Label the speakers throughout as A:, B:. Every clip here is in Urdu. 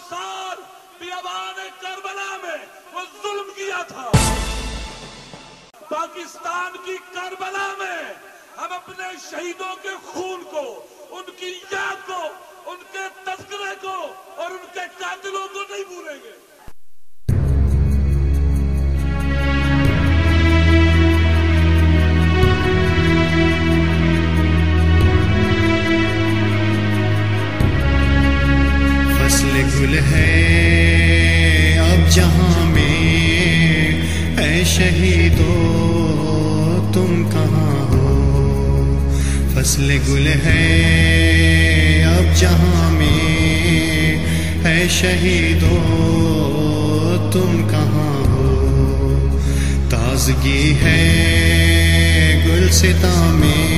A: سال بیابان کربلا میں وہ ظلم کیا تھا. پاکستان کی کربلا میں ہم اپنے شہیدوں کے خون کو، ان کی یاد کو، ان کے تذکرے کو اور ان کے قاتلوں کو نہیں بھولیں گے.
B: فصل گل ہے اب جہاں میں، اے شہیدو تم کہاں ہو. فصل گل ہے اب جہاں میں، اے شہیدو تم کہاں ہو. تازگی ہے گلستاں میں،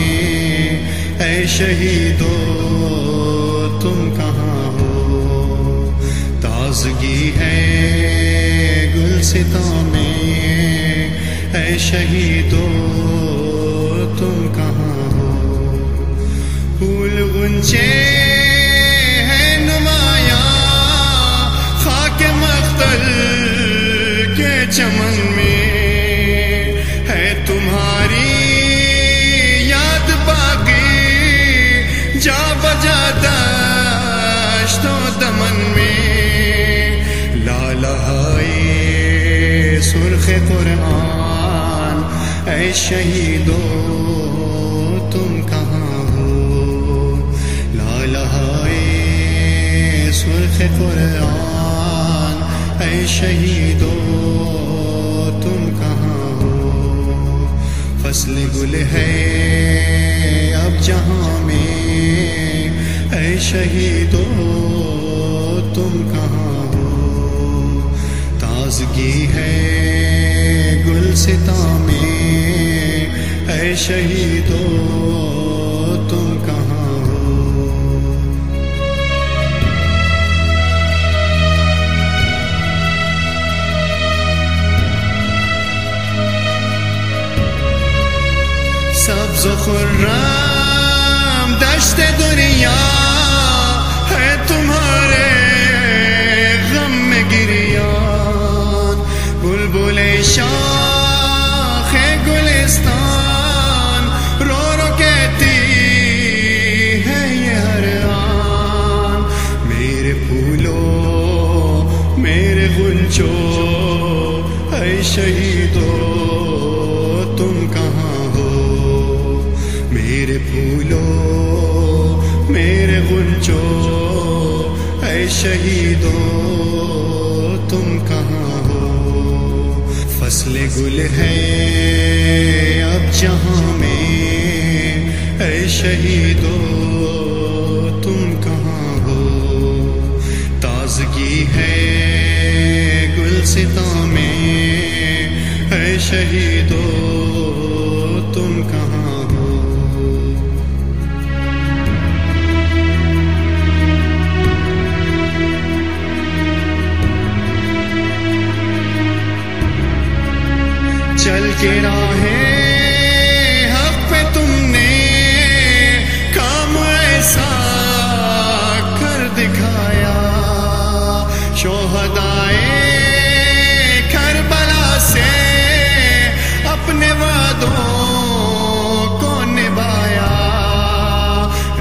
B: اے شہیدو تم کہاں ہو. تازگی ہے گلستاں میں، اے شہیدو تم کہاں ہو. پھول غنچے ہیں نمایاں خاک مختل کے چمن میں، ہے تمہاری یاد باقی جا بجا دشت و دمن میں. لالہائے سرخ قرآن، اے شہیدو تم کہاں ہو. لالہائے سرخ قرآن، اے شہیدو تم کہاں ہو. فصل گل ہے اب جہاں میں، اے شہیدو تم کہاں ہو. تازگی ہے گلستاں میں، اے شہیدو تم کہاں ہو. سبز و خرم دشت دنیا ہے تمہارے غم میں گریان. بلبل شاخ گلستان رو رو کہتی ہے یہ ہر آن. میرے پھولو میرے غنچو، اے شہیدو تم کہاں ہو. میرے پھولو میرے غنچو، اے شہیدو تم کہاں ہو. فصل گل ہے اب جہاں میں، اے شہیدو تم کہاں ہو. تازگی ہے گلستاں میں، اے شہیدو تم کہاں ہو. چل کے راہیں حق پہ تم نے کام ایسا کر دکھایا. شہدائے کربلا سے اپنے وعدوں کو نبھایا.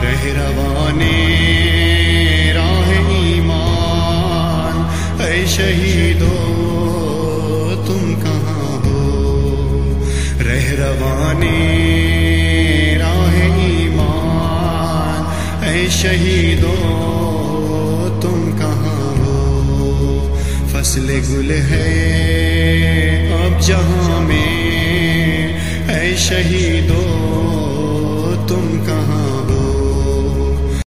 B: رہ روانے راہ ایمان، اے شہیدو تم کہاں ہو. رہ روانے راہ ایمان، اے شہیدو تم کہاں ہو. فصل گل ہے اب جہاں میں، اے شہیدو